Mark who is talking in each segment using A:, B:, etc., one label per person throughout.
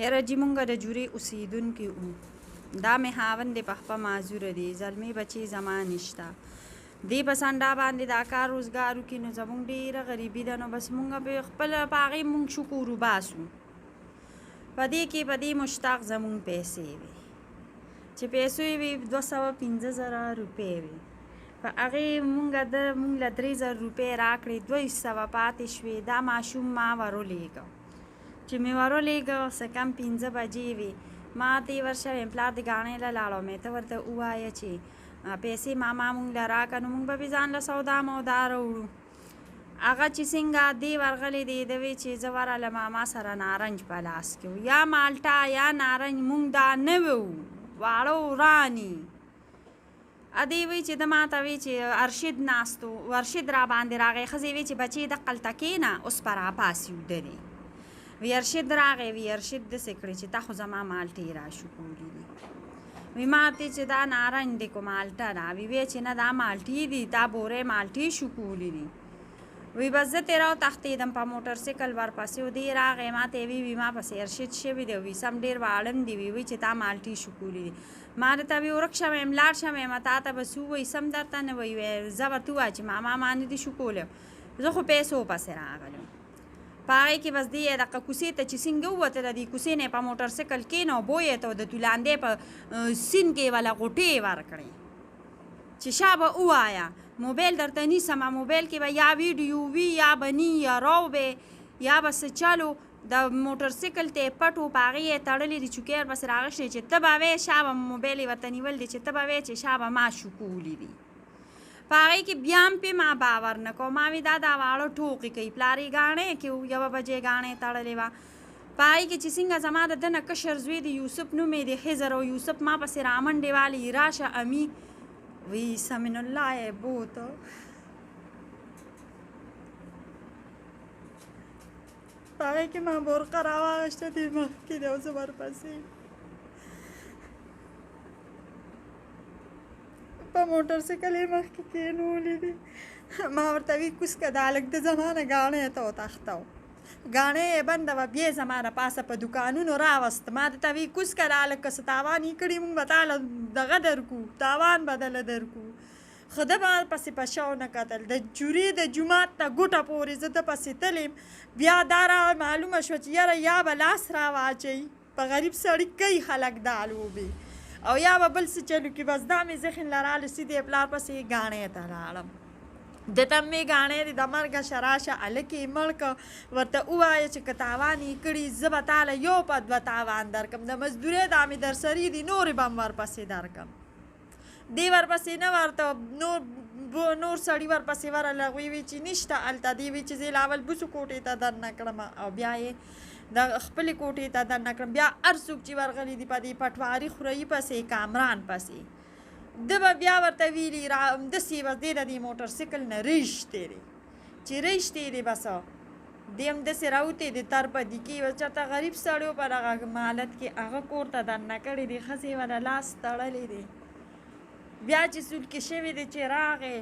A: یاره جی مونږ د جورې اوسیدونکي وو. دا مې خاوند دی په خپه معذوره دی، زلمې بچې زما نشته. دی په سنډا باندې دا کار روزګار وکړي نو زمونږ ډېره غریبي ده، نو بس مونږ به خپله په هغې مونږ شکر وباسو. په دې کې په دې مشتاق زمونږ پیسې وي چې پیسو یې وي 215,000 روپۍ وي. په هغې مونږ له 3,000 روپۍ راکړې، 200 پاتې شوې. دا ماشوم ما ورولېږه، چې مې ورولېږه څه کم 5 بجې وې. ما ته یې ورشه ویم پلار د ګاڼۍ له لاړه، مې ته ورته ووایه چې پیسې ماما مونږ له راکړه، نو مونږ به بې ځان له سودا مودا راوړو. هغه چې څنګه دی ورغلی دی، ده وی چې زه ورغلم ما سره نارنج په لاس کې و، یا مالټا یا نارنج، مونږ دا نه وو واړه وراني. ادی وی چې د ما ته وی چې ارشد ناستو، ارشد را باندې راغی. ښځې وی چې بچې دقلته کښېنه اوس به راپاسي ودرې. وی ارشد راغی، وی ارشد داسې کړې چې تا خو زما مالټې را شکولي دي. وی ما ته چې دا نارنج دی کو مالټه ده؟ وی چې نه دا مالټې دي، تا بورې مالټې شکولي دي. وی بس زه ترې راوتښتېدم په موټر سایکل ورپسې و. دی راغی ما ته وی ما پسې ارشد شوي دی. وی سم ډېر واړن دي. وی چې تا مالټې شکولي دي. ما درته وی ورک شه ویم لاړ شه ویم تا ته بس ووایي سم درته نه وایي. زه ورته ووایه چې ماما ما نه دي شکولی، زه خو پیسو پسې راغلم. په هغې کې بس دی دغه کوڅې ته چې څنګه ووته، د دې کوڅې نه یې په موټر سایکل کېنه او بویې ته د تولاندې په سیند کې وله غوټې ورکړې چې شا به ووایه موبایل درته نیسمه، موبایل کې به یا ویډیو وي یا به ني یا راو به یا به څه چلو. د موټر سایکل ته یې پټ و، په هغې یې تړلې دي چوکۍ ورپسې راغښتې چې ته به وایې شا به موبایل یې ورته نیول دی چې ته به وایې چې شا به ما شکولي دي. په هغې کې بیا هم پې ما باور نه کو. ما وی دا واړه ټوقې کوي. پلار یې ګاڼۍ کې و، 1 بجې ګاڼۍ تړلې وه. په هغې کې چې څنګه زما د ده نه کشر زوی د یوسف نوم یې د خضر، او یوسف ما پسې رامنډې والي راشه امي. وی سمن الله یې بوته. په هغې کې ما برقه راواغېسته دې مخکې دی او زه ورپسې په موټر سایکل یې مخکې کېنولې دي. ما ورته وی کوز که دا هلک د زما نه ګاڼۍ ته وتښته و، ګاڼۍ یې بنده وه، بیا یې زما نه پاسه په دوکانونو راوست. ما درته وی کوز که دا هلک که څه تاوان یې کړي مونږ به تاله دغه درکو، تاوان به دله درکو. خو ده به پسې په شا ونه کتل. د جورې د جومات نه ګوټه پورې زه ده پسې تلم. بیا دا را معلومه شوه چې یاره یا به لاس را واچوي، په غریب سړي کوي خلک دا لوبې، او یا به بل څه چلو کړي. بس دا مې ذهن له راله سیدې پلار پسې ګاڼۍ ته لاړم. ده ته مې ګاڼۍ د مرګه شراشه هلک یې مړ که، ورته ووایه چې که تاوان یې کړي زه به تاله 1 په 2 تاوان درکړم، د مزدورۍ دا مې درسري دي نورې به هم ورپسې درکړم. دی ورپسې نه ورته نور سړي ورپسې ورغله. هغوی وی چې نشته هلته. دی وی چې زه یې لاول بوسو کوټې ته درنه کړم او بیا یې د خپلې کوټې ته درنه کړم. بیا هر څوک چې ورغلي دي په دې پټواري خوريي پسې کامران پسې ده به بیا ورته ویلي داسې به دی د دې موټر سایکل نه ریشتې دی چې ریشتې دی بس دی هم داسې راوتې دی تر په دي کې بس چېرته غریب سړی و په دغه حالت کې هغه کور ته درنه کړی دی، ښځې وله لاس تړلی دی. بیا چې سولکې شوی دی چې راغې،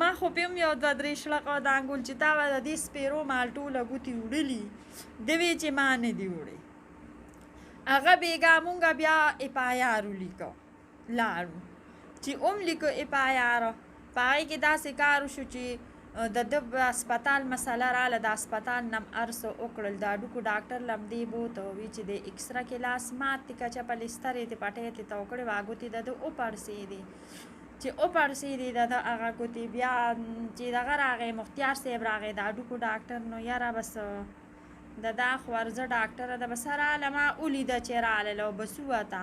A: ما خو پې هم 1-2-3 شلقه د انګول چې تا به د دې سپېرو مالټو له ګوتې وړلي، ده وی چې ما نه دي وړې. هغه بېګا مونږ بیا اپایار ولیکه لاړو چې لیکو اپایار. په هغې کې داسې کار وشو چې د ده هسپتال مسله راله، د هسپتال نم هر څه وکړل. د هډوکو ډاکټر له همدې بوته وی چې د اکسره کې لاس مات دی، کچه پلستر یې د پټۍ تې تاو کړې وه، ګوتې د ده وپړسېدې. چې وپړسېدې د ده هغه ګوتې. بیا چې دغه راغی مختیار صاحب راغی د هډوکو ډاکټر، نو یاره بس د دا خو ورزه ډاکټره ده، بس راله ما ولیده چې راغله او بس ووته.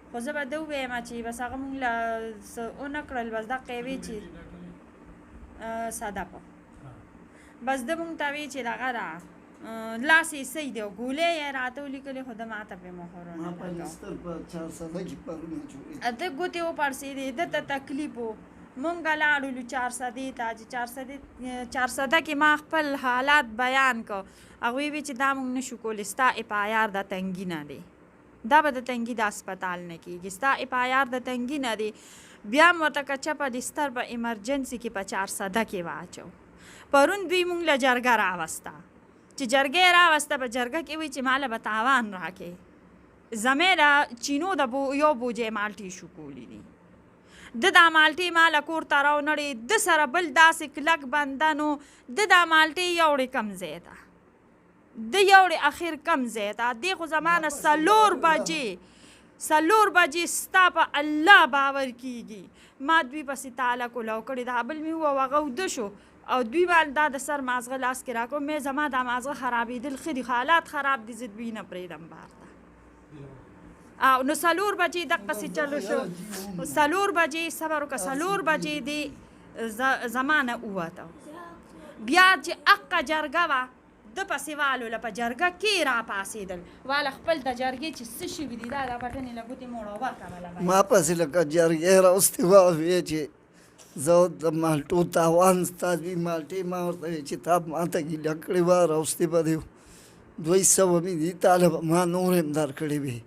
A: خو زه به ده ووایم چې بس هغه مونږ له څه ونه کړل، بس دقه یې وی چې صدقه بس ده مونږ ته وی چې دغه را لاس یې صحیح دی او ګولۍ یې راته ولیکلې، خو ده ماته پرې مهر ونه لګاو. ده ګوتې وپړسېدې، ده ته تکلیف و. مونږ لاړلو 400 ته، چې 400 کې ما خپل حالات بیان کو. هغوی وی چې دا مونږ نشو کولی، ستا اپایار د تنګي نه دی، دا به د تنګي د هسپتال نه کېږي، ستا اپایار د تنګي نه دی. بیا هم ورته کچه په بستر په ایمرجنسي کې په 400 کې واچو. پرون دوی مونږ له جرګه راوسته چې جرګې راوسته په جرګه کې وایي چې ماله به تاوان راکې زمې د چینو د یو بوجې مالټې شکولي دي د دا مالټې ماله کور ته راونړې د سره بل داسې کلک بنده نو د دا مالټې یوړې کم ځای ته د یوړې اخر کم ځای ته دې خو زمانه 4 بجې ستا په الله باور کېږي ما دوی پسې تاله کولو کړې دا بل مې ووه هغه اوده شو او دوی بال دا د سر مازغه لاس کې راکړو مې زما دا مازغه خرابېدل ښه دي حالات خراب دي زه دوی نه پرېږدم بار ته او نو 4 بجې دقسې چلو شو 4 بجې صبر وکړه 4 بجې دې زما نه ووته بیا چې اقه جرګه وه د پسې والو په جرګه کې را پاسېدل واله خپل د جرګې چې څه شوي دي دا بټنې له ګوتې موړه ورکړله
B: ما پسې لکه جرګې راوستې وه ویې چې زه د مالټو تاوان ستا دوی مالټې ما ورته ویې چې تا ماته ګیله کړې وه راوستې به دې 200 مې دي تاله به ما نور هم درکړې وې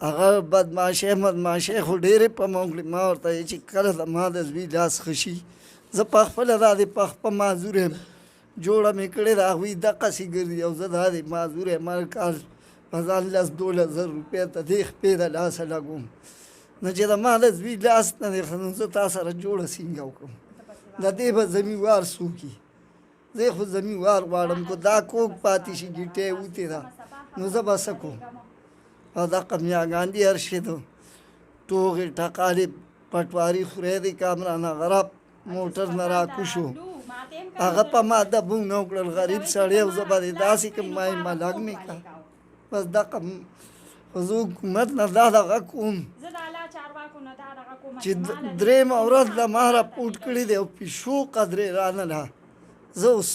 B: هغه بدماشۍ خو ډېرې په ما وکړې ما ورته ویې چې کله د ما د زوی لاس ښه شي زه پخپله دا دې په معذور یم جوړه مې کړې ده هغوی دقسې ګرځي او زه دا دې معذور یم هر کال په ځان 10-12 روپۍ ته دې خپې د لاسه لګوم نو چې د ما د زوی لاس نه دی ښه نو زه تا سره جوړه سینګه وکړم د دې به زمیوار څوکي زه خو زمیوار غواړم که دا کوږ پاتې شي ګیټۍ وتې ده نو زه به څه کوم او دغه میاګان دي هر شي ده ټوغې ټقالې پټواري خورې دی کامرانه غرب موټر نه راکوشو هغه په ما دبو نه وکړل غریب سړی او زه به دې داسې کړم ما یې ملک مې کړه بس دغه خو زه حکومت نه دا دغه کوم چې درېیمه ورځ د ما راپورټ کړي دی او پیشو قدرې رانه ده زه اوس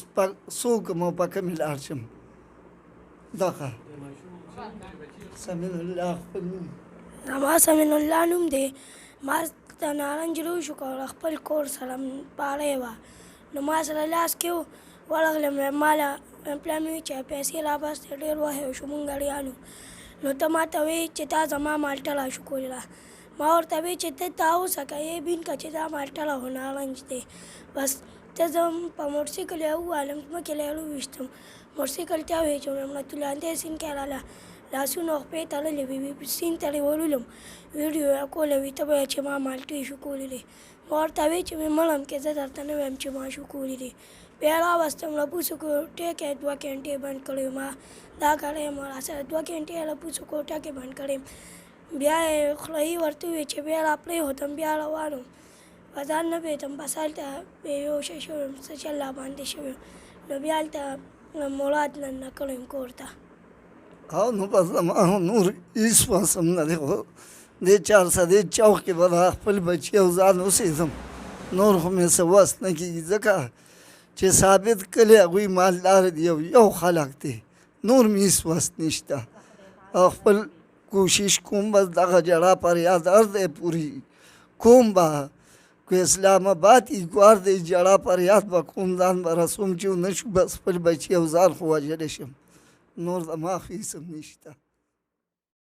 B: څوک یم او په کومې لاړ شم دغه سمین الله خپل نوم
C: زما سمین الله نوم دی ما د نارنج روش وکړل خپل کور سره پاړی وه نو ما سره لاس کې و ورغلم ماله پلان مې وي چې پیسې راباستې ډېر وهی شو مونږ اړیانو نو ته ما ته وایي چې تا زما مالټه راشکولله ما ورته وایي چې ته تا وڅکه یې بین که چې دا مالټه له نارنج دی بس ته زه په موټرسایکل یې ووهلم ځمکې له یې راوویشتم موټرسایکل ته یې وچوړم نو تولاندی سیند کې راله لاسونه خپې تړلې وې سیند ته یې ورولم ویډیو یې کوله وي ته به یې چې ما مالټې شکوللې ما ورته وایي چې مې مړم کې زه درته نه وایم چې ما شکولې دي بیا راوستم لپوس وکړو ټیک یې 2 ګنټې بند کړی ما دا کړی ما راسره 2 ګنټې یې لپوس وکړو ټکې بند کړی بیا یې خولۍ ورته وویل چې بیا را پرېښودم بیا روان وم په ځان نه پوهېدم بس هلته بېهوشه شوی یم څه چل راباندې شوی نو بیا هلته مراد ننه کړی یم کور ته
B: او نو بس زما نور هېڅ وس هم نه دی خو دې چارسدې چوک کې به د خپل بچي او ځان اوسېږم نور خو مې څه وس نه کېږي ځکه چې ثابت کلی هغوی مالدار دي او یو خلک دی نور مې هېڅ وس نشته او خپل کوشش کوم بس دغه جړه پر یاد هر دی پوری کوم به که اسلام آباد ایګوار دی جړه پر یاد به کوم ځان به رسوم چې ونه شو بس خپل بچي او ځان خو وژلی شم نور زما خو هېڅ هم نشته